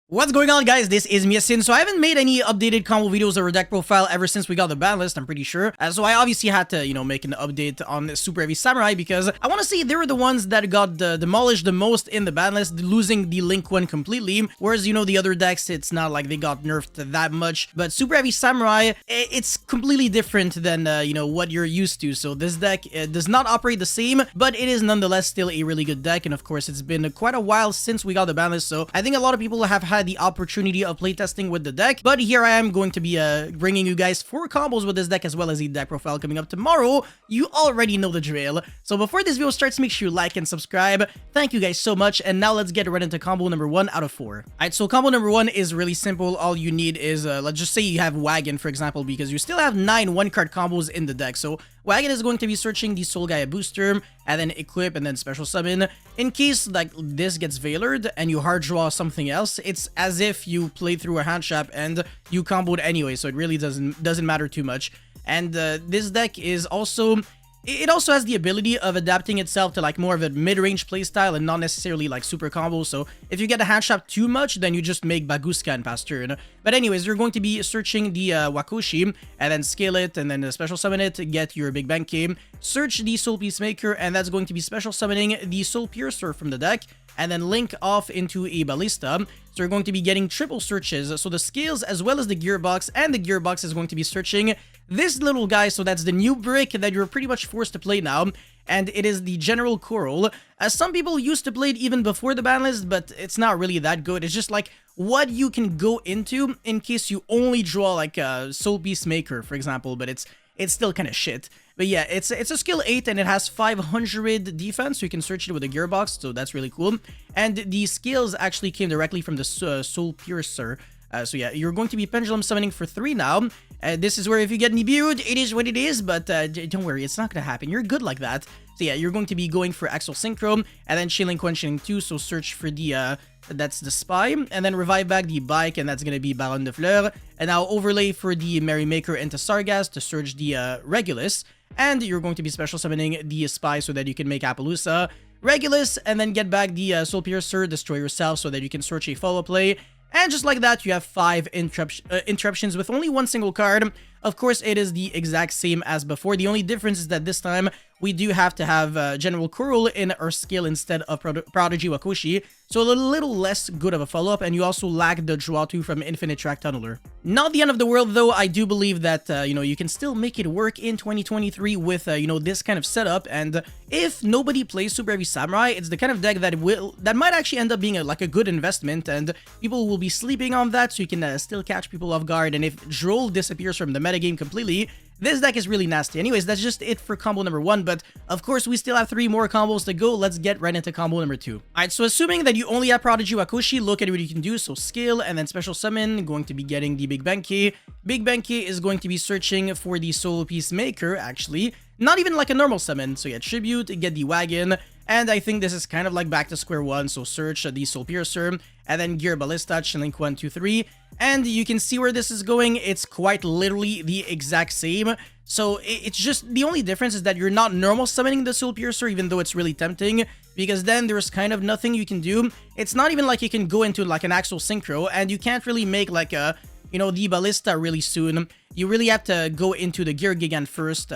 What's going on, guys? This is Miasin. So I haven't made any updated combo videos or deck profile ever since we got the ban list, I'm pretty sure. So I obviously had to, make an update on Superheavy Samurai because I want to say they were the ones that got demolished the most in the ban list, losing the Link one completely. Whereas, the other decks, it's not like they got nerfed that much. But Superheavy Samurai, it's completely different than, what you're used to. So this deck does not operate the same, but it is nonetheless still a really good deck. And of course, it's been quite a while since we got the ban list. So I think a lot of people have had the opportunity of playtesting with the deck, but here I am going to be bringing you guys 4 combos with this deck as well as a deck profile coming up tomorrow. You already know the drill. So before this video starts, make sure you like and subscribe. Thank you guys so much, and now let's get right into combo number 1 out of 4. Alright, so combo number 1 is really simple. All you need is, let's just say you have Wagon, for example, because you still have 9 1-card combos in the deck. So Wagon is going to be searching the Soul Gaia booster, and then equip, and then special summon. In case like this gets Veilered and you hard draw something else, it's as if you played through a hand trap and you comboed anyway, so it really doesn't matter too much. And this deck is also... It also has the ability of adapting itself to like more of a mid-range playstyle and not necessarily like super combos. So if you get a hand trap too much, then you just make Baguska and pass turn. But anyways, you're going to be searching the Wakoshi and then scale it and then special summon it to get your Big Bankai. Search the Soul Peacemaker, and that's going to be special summoning the Soul Piercer from the deck, and then link off into a Ballista. So you're going to be getting triple searches. So the scales as well as the gearbox, and the gearbox is going to be searching this little guy. So that's the new brick that you're pretty much forced to play now, and it is the General Coral. Some people used to play it even before the ban list, but it's not really that good. It's just like what you can go into in case you only draw like a Soul Peacemaker, for example, but it's still kind of shit. But yeah, it's a skill 8 and it has 500 defense, so you can search it with a gearbox, so that's really cool. And the skills actually came directly from the Soul Piercer. So yeah, you're going to be pendulum summoning for 3 now. This is where if you get Nibiru'd, it is what it is, but don't worry, it's not gonna happen. You're good like that. So yeah, you're going to be going for Axial Synchro, and then Chilling Quenching 2, so search for the, that's the Spy, and then revive back the Bike, and that's gonna be Baron de Fleur. And now overlay for the Merrymaker into Sargas to search the Regulus, and you're going to be special summoning the Spy so that you can make Appaloosa, Regulus, and then get back the Soul Piercer, destroy yourself so that you can search a follow play. And just like that, you have 5 interruptions with only 1 single card. Of course, it is the exact same as before. The only difference is that this time, we do have to have General Coral in our skill instead of Prodigy Wakoshi. So a little less good of a follow-up, and you also lack the Draw 2 from Infinite Track Tunneler. Not the end of the world, though. I do believe that, you can still make it work in 2023 with, this kind of setup. And if nobody plays Superheavy Samurai, it's the kind of deck that might actually end up being like a good investment, and people will be sleeping on that, so you can still catch people off guard. And if Droll disappears from the metagame completely, this deck is really nasty. Anyways, that's just it for combo number 1, but of course, we still have 3 more combos to go. Let's get right into combo number 2. Alright, so assuming that you only have Prodigy Wakoshi, look at what you can do. So skill and then special summon, going to be getting the Big Bankai. Big Bankai is going to be searching for the Soul Peacemaker, actually. Not even like a normal summon. So yeah, Tribute, get the Wagon, and I think this is kind of like back to square one. So search the Soul Piercer, and then Gear Ballista, Link 1, 2, 3. And you can see where this is going. It's quite literally the exact same. So it's just, the only difference is that you're not normal summoning the Soul Piercer, even though it's really tempting, because then there's kind of nothing you can do. It's not even like you can go into like an Axial Synchro, and you can't really make like a, the Ballista really soon. You really have to go into the Gear Gigant first,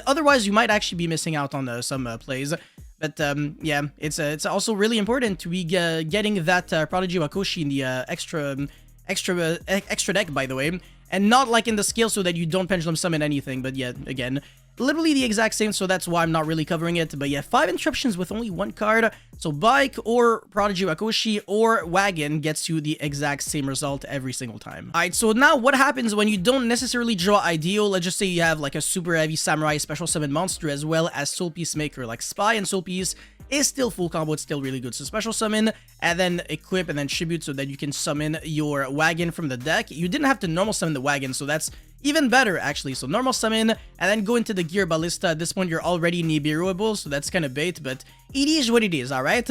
otherwise you might actually be missing out on some plays. But yeah, it's also really important to be getting that Prodigy Wakoshi in the extra deck, by the way, and not like in the skill so that you don't pendulum summon anything. But yeah, again, literally the exact same, so that's why I'm not really covering it. But yeah, 5 interruptions with only 1 card. So Bike or Prodigy Wakoshi or Wagon gets you the exact same result every single time. Alright, so now what happens when you don't necessarily draw ideal? Let's just say you have like a Superheavy Samurai special summon monster as well as Soul Peacemaker. Like Spy and Soul Peace is still full combo, it's still really good. So special summon, and then equip, and then tribute so that you can summon your Wagon from the deck. You didn't have to normal summon the Wagon, so that's even better, actually. So normal summon, and then go into the Gear Ballista. At this point, you're already Nibiru'able, so that's kind of bait, but it is what it is, alright?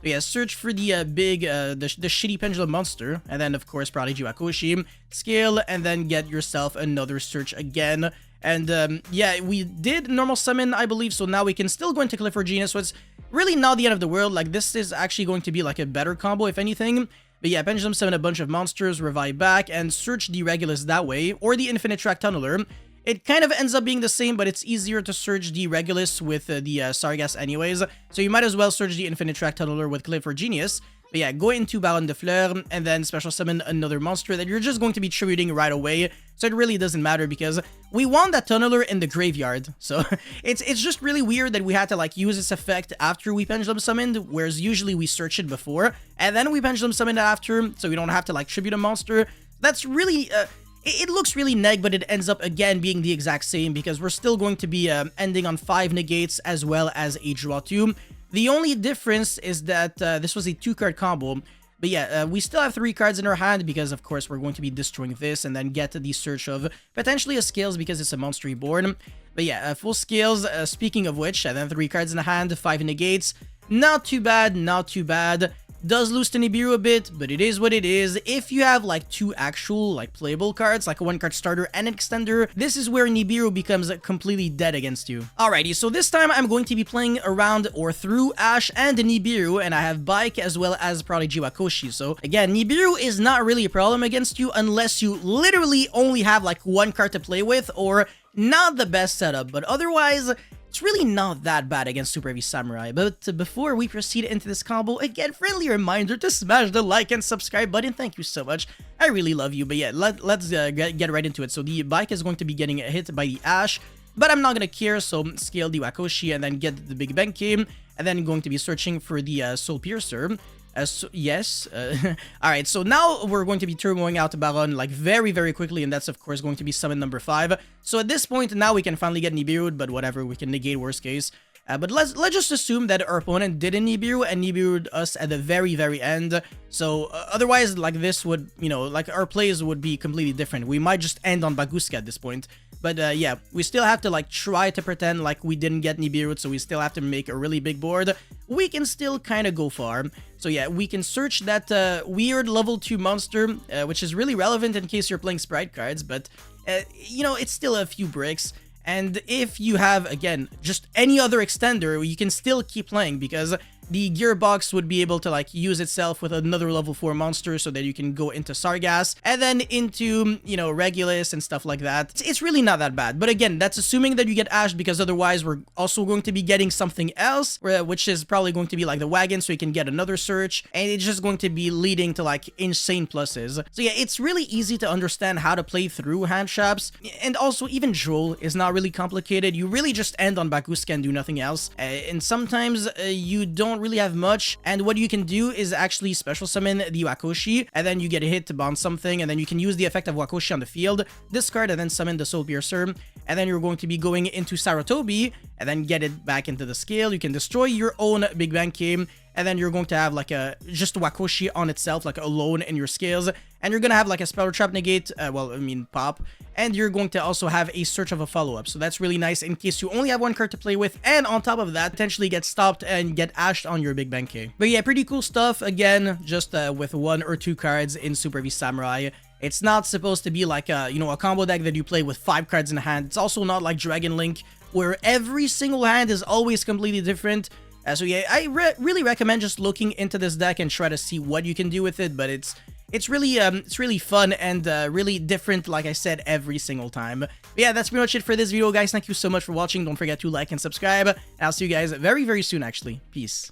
Yeah, search for the the shitty Pendulum monster, and then, of course, Prodigy Wakoshi. Scale, and then get yourself another search again. And yeah, we did normal summon, I believe, so now we can still go into Clifford Genius. So really not the end of the world. Like, this is actually going to be like a better combo, if anything. But yeah, Pendulum Summon a bunch of monsters, revive back, and search the Regulus that way, or the Infinite Track Tunneler. It kind of ends up being the same, but it's easier to search the Regulus with the Sargass anyways. So you might as well search the Infinite Track Tunneler with Cliff or Genius. But yeah, go into Baron de Fleur, and then special summon another monster that you're just going to be tributing right away. So it really doesn't matter because we want that Tunneler in the graveyard. So it's just really weird that we had to like use this effect after we Pendulum Summoned, whereas usually we search it before, and then we Pendulum Summon it after, so we don't have to like tribute a monster. That's really... it looks really neg, but it ends up again being the exact same because we're still going to be ending on 5 negates as well as a draw 2. The only difference is that this was a 2-card combo. But yeah, we still have 3 cards in our hand because, of course, we're going to be destroying this and then get the search of potentially a Scales because it's a Monster Reborn. But yeah, full Scales, speaking of which, and then 3 cards in the hand, 5 negates. Not too bad, not too bad. Does lose to Nibiru a bit, but it is what it is. If you have like 2 actual like playable cards, like a 1-card starter and an extender, this is where Nibiru becomes completely dead against you. Alrighty, so this time I'm going to be playing around or through Ash and Nibiru, and I have Bike as well as Prodigy Wakoshi. So again, Nibiru is not really a problem against you unless you literally only have like 1 card to play with or not the best setup, but otherwise... it's really not that bad against Superheavy Samurai. But before we proceed into this combo, again, friendly reminder to smash the like and subscribe button. Thank you so much. I really love you. But yeah, let's get right into it. So the Bike is going to be getting hit by the Ash, but I'm not going to care. So scale the Wakoshi and then get the Big Benkei, and then going to be searching for the Soul Piercer. Yes. Alright, so now we're going to be turboing out Baron like very, very quickly, and that's of course going to be summon number 5. So at this point, now we can finally get Nibiru, but whatever, we can negate worst case. But let's just assume that our opponent didn't Nibiru and Nibiru'd us at the very, very end. So otherwise, like this would, you know, like our plays would be completely different. We might just end on Baguska at this point. But yeah, we still have to like try to pretend like we didn't get Nibiru, so we still have to make a really big board. We can still kind of go far. So yeah, we can search that weird level 2 monster, which is really relevant in case you're playing Sprite cards, but you know, it's still a few bricks. And if you have, again, just any other extender, you can still keep playing because the Gearbox would be able to like use itself with another level 4 monster so that you can go into Sargass and then into, you know, Regulus and stuff like that. It's really not that bad. But again, that's assuming that you get Ash because otherwise we're also going to be getting something else, which is probably going to be like the wagon so you can get another search, and it's just going to be leading to like insane pluses. So yeah, it's really easy to understand how to play through hand traps, and also even Droll is not really complicated. You really just end on Baguska and do nothing else, and sometimes you don't really have much, and what you can do is actually special summon the Wakoshi, and then you get a hit to bounce something, and then you can use the effect of Wakoshi on the field, discard, and then summon the Soul Piercer, and then you're going to be going into Sarutobi, and then get it back into the scale. You can destroy your own Big Benkei, and then you're going to have like a just Wakoshi on itself, like alone in your scales, and you're gonna have like a Spell Trap negate, pop, and you're going to also have a search of a follow-up. So that's really nice in case you only have 1 card to play with, and on top of that, potentially get stopped and get ashed on your Big Benkei. But yeah, pretty cool stuff. Again, just with 1 or 2 cards in Superheavy Samurai. It's not supposed to be like a, you know, a combo deck that you play with 5 cards in hand. It's also not like Dragon Link, where every single hand is always completely different. So yeah, I really recommend just looking into this deck and try to see what you can do with it, but it's really fun and really different, like I said, every single time. But yeah, that's pretty much it for this video, guys. Thank you so much for watching. Don't forget to like and subscribe, and I'll see you guys very, very soon, actually. Peace.